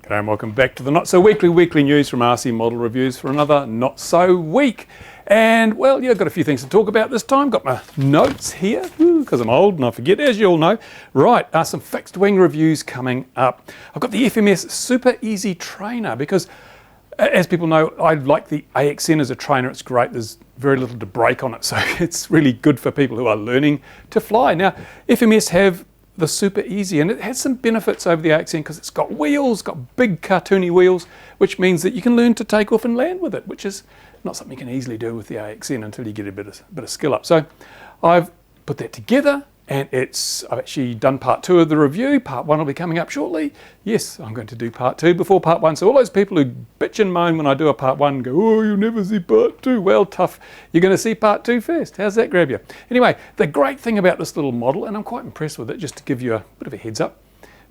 G'day and welcome back to the Not So Weekly news from RC Model Reviews for another Not So Week. And well, yeah, I've got a few things to talk about this time. Got my notes here, because I'm old and I forget, as you all know. Right, some fixed wing reviews coming up. I've got the FMS SuprEZ trainer because, as people know, I like the AXN as a trainer. It's great. There's very little to break on it, so it's really good for people who are learning to fly. Now, FMS have the SuprEZ, and it has some benefits over the AXN because it's got wheels, got big cartoony wheels, which means that you can learn to take off and land with it, which is not something you can easily do with the AXN until you get a bit of skill up. So I've put that together, and I've actually done part 2 of the review. Part 1 will be coming up shortly. Yes, I'm going to do part 2 before part 1. So all those people who bitch and moan when I do a part 1 and go, oh, you'll never see part 2. Well, tough. You're going to see part 2 first. How's that grab you? Anyway, the great thing about this little model, and I'm quite impressed with it, just to give you a bit of a heads up,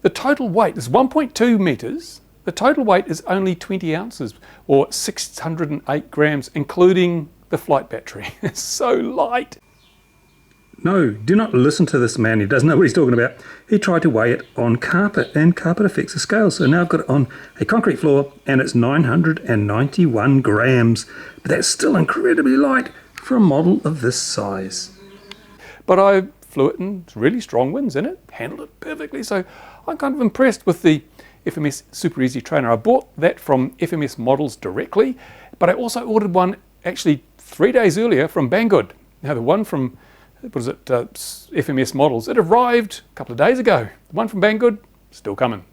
the total weight is 1.2 meters. The total weight is only 20 ounces or 608 grams, including the flight battery. It's so light. No, do not listen to this man. He doesn't know what he's talking about. He tried to weigh it on carpet, and carpet affects the scale. So now I've got it on a concrete floor, and it's 991 grams. But that's still incredibly light for a model of this size. But I flew it in really strong winds in it, handled it perfectly. So I'm kind of impressed with the FMS SuprEZ trainer. I bought that from FMS Models directly, but I also ordered one actually 3 days earlier from Banggood. Now the one from FMS Models, it arrived a couple of days ago. The one from Banggood, still coming.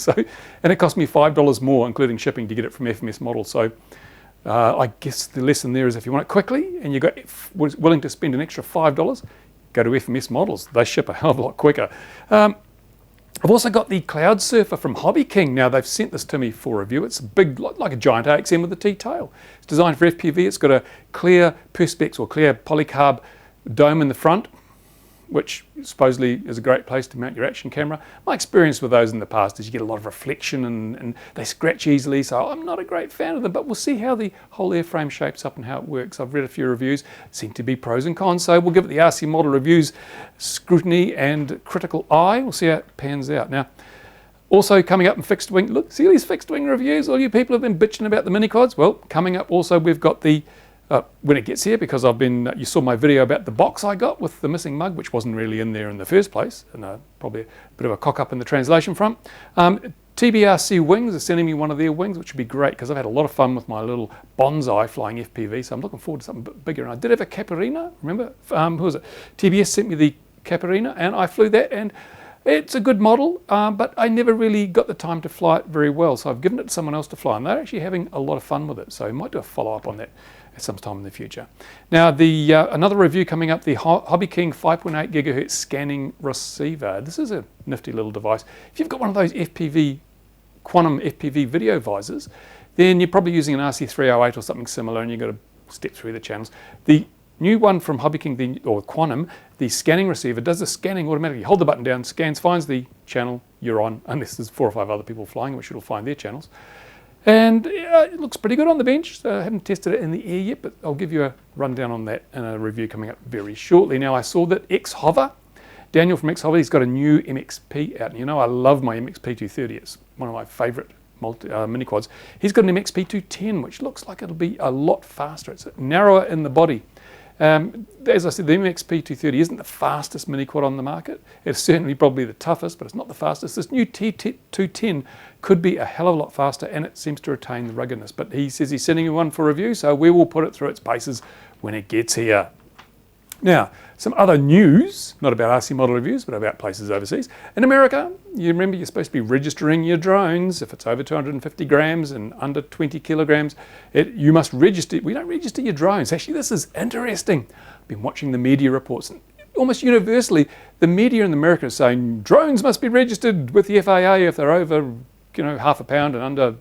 And it cost me $5 more, including shipping, to get it from FMS Models. So I guess the lesson there is, if you want it quickly and you're willing to spend an extra $5, go to FMS Models. They ship a hell of a lot quicker. I've also got the Cloud Surfer from HobbyKing. Now they've sent this to me for review. It's big, like a giant AXN with a T-tail. It's designed for FPV. It's got a clear perspex or clear polycarb dome in the front, which supposedly is a great place to mount your action camera. My experience with those in the past is you get a lot of reflection and they scratch easily, so I'm not a great fan of them, but we'll see how the whole airframe shapes up and how it works. I've read a few reviews, seem to be pros and cons, so we'll give it the RC Model Reviews scrutiny and critical eye. We'll see how it pans out. Now, also coming up in fixed wing, look, see these fixed wing reviews? All you people have been bitching about the mini quads. Well, coming up also we've got the when it gets here, because you saw my video about the box I got with the missing mug, which wasn't really in there in the first place, and probably a bit of a cock up in the translation front. TBRC Wings are sending me one of their wings, which would be great because I've had a lot of fun with my little bonsai flying FPV, so I'm looking forward to something a bit bigger. And I did have a Caparina, remember? Who was it? TBS sent me the Caparina, and I flew that, and it's a good model, but I never really got the time to fly it very well, so I've given it to someone else to fly, and they're actually having a lot of fun with it, so I might do a follow-up on that at some time in the future. Now, another review coming up, the HobbyKing 5.8 gigahertz scanning receiver. This is a nifty little device. If you've got one of those Quanum FPV video visors, then you're probably using an RC308 or something similar, and you've got to step through the channels. The new one from HobbyKing, or Quanum, the scanning receiver, does the scanning automatically. Hold the button down, scans, finds the channel you're on, unless there's 4 or 5 other people flying, which it'll find their channels. And it looks pretty good on the bench. So I haven't tested it in the air yet, but I'll give you a rundown on that in a review coming up very shortly. Now, I saw that X-Hover, Daniel from X-Hover, he's got a new MXP out. And you know, I love my MXP 230. It's one of my favorite mini quads. He's got an MXP 210, which looks like it'll be a lot faster. It's narrower in the body. As I said, the MXP 230 isn't the fastest mini quad on the market. It's certainly probably the toughest, but it's not the fastest. This new T210 could be a hell of a lot faster, and it seems to retain the ruggedness. But he says he's sending you one for review, so we will put it through its paces when it gets here. Now, some other news, not about RC Model Reviews, but about places overseas. In America, you remember you're supposed to be registering your drones. If it's over 250 grams and under 20 kilograms, you must register. We don't register your drones. Actually, this is interesting. I've been watching the media reports, and almost universally, the media in America is saying drones must be registered with the FAA if they're over, half a pound and under,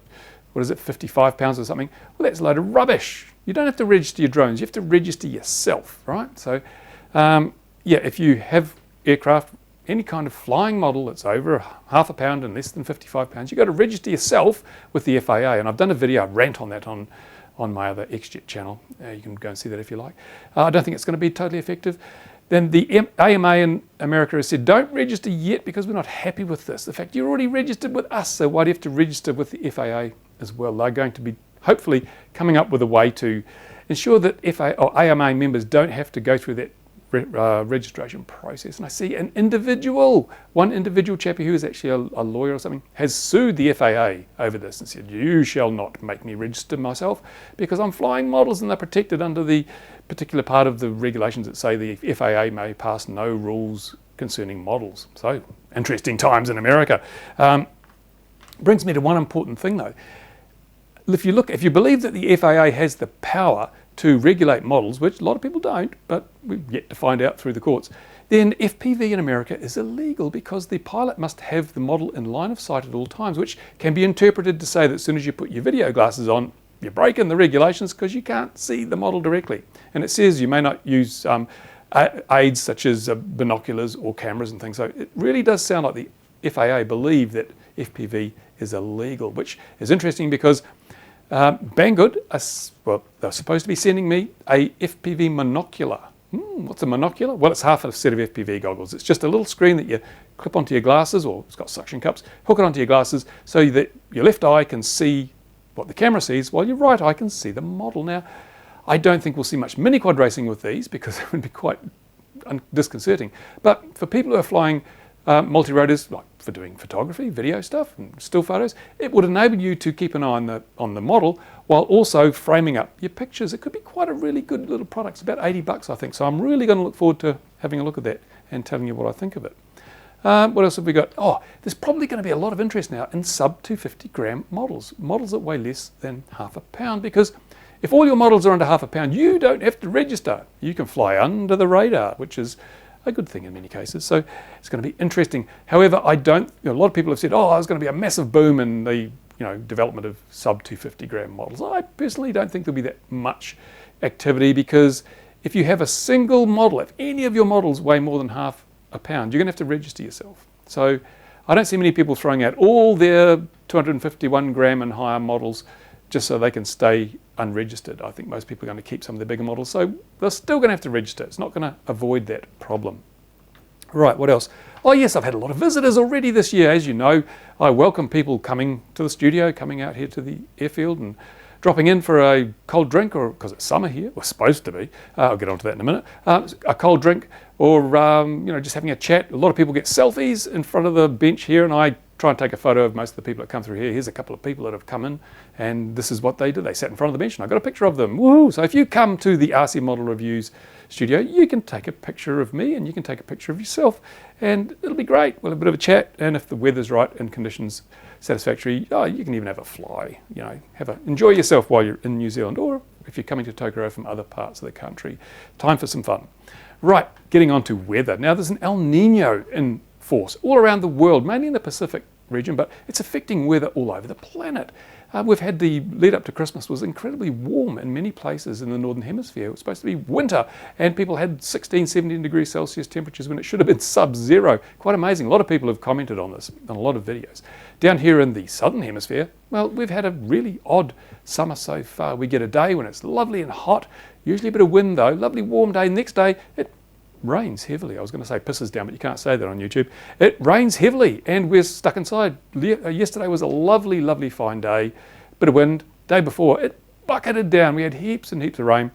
55 pounds or something. Well, that's a load of rubbish. You don't have to register your drones. You have to register yourself, right? So, if you have aircraft, any kind of flying model that's over half a pound and less than 55 pounds, you've got to register yourself with the FAA. And I've done a video, a rant on that on my other XJet channel. You can go and see that if you like. I don't think it's going to be totally effective. then the AMA in America has said, don't register yet because we're not happy with this. In fact, you're already registered with us, so why do you have to register with the FAA as well? They're going to be hopefully coming up with a way to ensure that FAA or AMA members don't have to go through that registration process. And I see one individual chappie who is actually a lawyer or something, has sued the FAA over this and said, you shall not make me register myself because I'm flying models and they're protected under the particular part of the regulations that say the FAA may pass no rules concerning models. So, interesting times in America. Brings me to one important thing though. If you believe that the FAA has the power to regulate models, which a lot of people don't, but we've yet to find out through the courts, then FPV in America is illegal because the pilot must have the model in line of sight at all times, which can be interpreted to say that as soon as you put your video glasses on, you're breaking the regulations because you can't see the model directly. And it says you may not use aids such as binoculars or cameras and things. So it really does sound like the FAA believe that FPV is illegal, which is interesting because Banggood, they're supposed to be sending me a FPV monocular. What's a monocular? Well, it's half a set of FPV goggles. It's just a little screen that you clip onto your glasses, or it's got suction cups, hook it onto your glasses so that your left eye can see what the camera sees while your right eye can see the model. Now, I don't think we'll see much mini quad racing with these because it would be quite disconcerting. But for people who are flying multirotors, like for doing photography, video stuff, and still photos, it would enable you to keep an eye on the model while also framing up your pictures. It could be quite a really good little product. It's about $80, I think. So I'm really going to look forward to having a look at that and telling you what I think of it. What else have we got? Oh, there's probably going to be a lot of interest now in sub 250 gram models that weigh less than half a pound, because if all your models are under half a pound, you don't have to register. You can fly under the radar, which is a good thing in many cases. So it's going to be interesting. However, a lot of people have said, oh, there's going to be a massive boom in the development of sub 250 gram models. I personally don't think there'll be that much activity, because if you have a single model, if any of your models weigh more than half a pound, you're going to have to register yourself. So I don't see many people throwing out all their 251 gram and higher models just so they can stay unregistered. I think most people are going to keep some of the bigger models, so they're still going to have to register. It's not going to avoid that problem. Right, what else? Oh yes, I've had a lot of visitors already this year. As you know, I welcome people coming to the studio, coming out here to the airfield and dropping in for a cold drink, or because it's summer here, we're supposed to be, I'll get onto that in a minute, a cold drink, or just having a chat. A lot of people get selfies in front of the bench here, and I try and take a photo of most of the people that come through here. Here's a couple of people that have come in, and this is what they did. They sat in front of the bench, and I got a picture of them. Woohoo! So if you come to the RCModelReviews studio, you can take a picture of me, and you can take a picture of yourself, and it'll be great. We'll have a bit of a chat, and if the weather's right and conditions satisfactory, you can even have a fly, enjoy yourself while you're in New Zealand, or if you're coming to Tokoro from other parts of the country. Time for some fun. Right, getting on to weather. Now there's an El Nino in force all around the world, mainly in the Pacific region, but it's affecting weather all over the planet. We've had the lead up to Christmas was incredibly warm in many places in the Northern Hemisphere. It was supposed to be winter, and people had 16, 17 degrees Celsius temperatures when it should have been sub-zero. Quite amazing. A lot of people have commented on this on a lot of videos. Down here in the Southern Hemisphere, well, we've had a really odd summer so far. We get a day when it's lovely and hot, usually a bit of wind though, lovely warm day. Next day, it rains heavily. I was going to say pisses down, but you can't say that on YouTube. It rains heavily, and we're stuck inside. Yesterday was a lovely, lovely fine day. Bit of wind. Day before, it bucketed down. We had heaps and heaps of rain.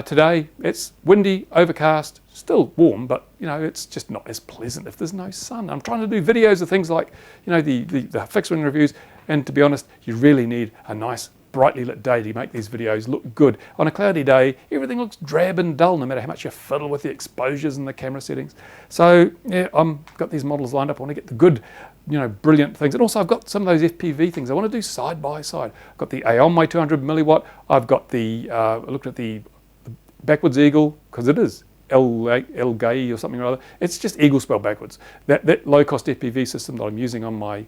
Today, it's windy, overcast, still warm, but it's just not as pleasant if there's no sun. I'm trying to do videos of things like, the fixed wing reviews, and to be honest, you really need a nice brightly lit day to make these videos look good. On a cloudy day, everything looks drab and dull, no matter how much you fiddle with the exposures and the camera settings. So yeah, I've got these models lined up. I want to get the good, brilliant things. And also I've got some of those FPV things I want to do side by side. I've got the Aomai 200 milliwatt. I've got the, I looked at the backwards eagle, because it is El Gay or something or other. It's just eagle spelled backwards. That low cost FPV system that I'm using on my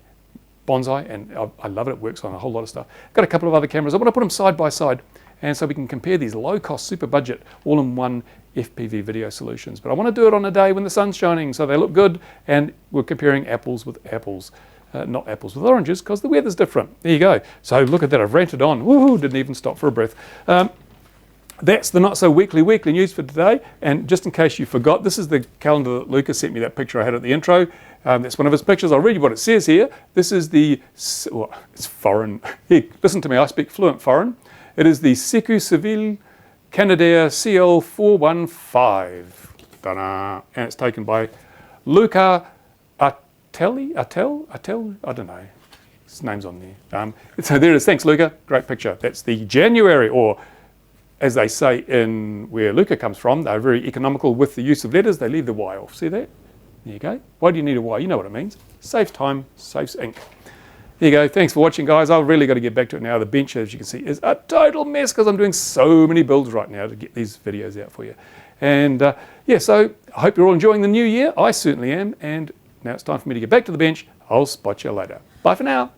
Bonsai, and I love it. It works on a whole lot of stuff. Got a couple of other cameras. I want to put them side by side, and so we can compare these low-cost, super budget, all-in-one FPV video solutions. But I want to do it on a day when the sun's shining, so they look good, and we're comparing apples with apples, not apples with oranges, because the weather's different. There you go. So look at that. I've ranted on. Woohoo! Didn't even stop for a breath. that's the Not So Weekly news for today. And just in case you forgot, this is the calendar that Luca sent me, that picture I had at the intro. That's one of his pictures. I'll read you what it says here. This is the, well, it's foreign. Here, listen to me, I speak fluent foreign. It is the Secu Civil Canadair CL415. Ta-da. And it's taken by Luca Attel? I don't know. His name's on there. So there it is. Thanks, Luca. Great picture. That's the January, or as they say in where Luca comes from, they're very economical with the use of letters. They leave the Y off. See that? There you go. Why do you need a Y? You know what it means. Saves time, saves ink. There you go. Thanks for watching, guys. I've really got to get back to it now. The bench, as you can see, is a total mess because I'm doing so many builds right now to get these videos out for you. And yeah, so I hope you're all enjoying the new year. I certainly am. And now it's time for me to get back to the bench. I'll spot you later. Bye for now.